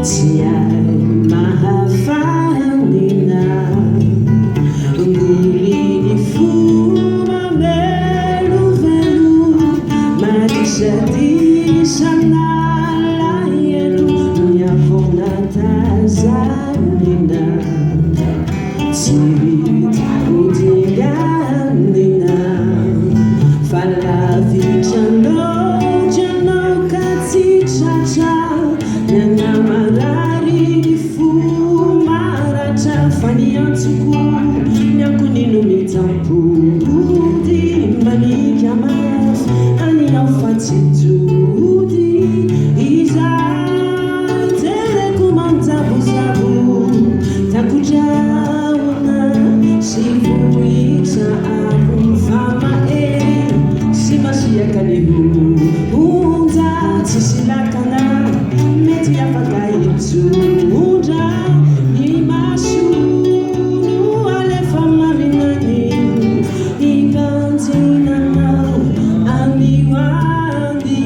Tsy hay mahafanina ongoliny fo mamelovelo madisadisanà lahelo miavona tazanina tsy hotinganina fa lavitranao janao ka tsy tratra nanamarary ny fo maratra fa niantsoko ny ankonino mitampody manika mafy aniao fa tsy tody izay tereko manjavozavo takodraona sy vohitra akony fa mahery sy masiaka ny honja tsisy lakana mety afaka hitsondra ny masono alefa marinany ikanjinanao anio andy.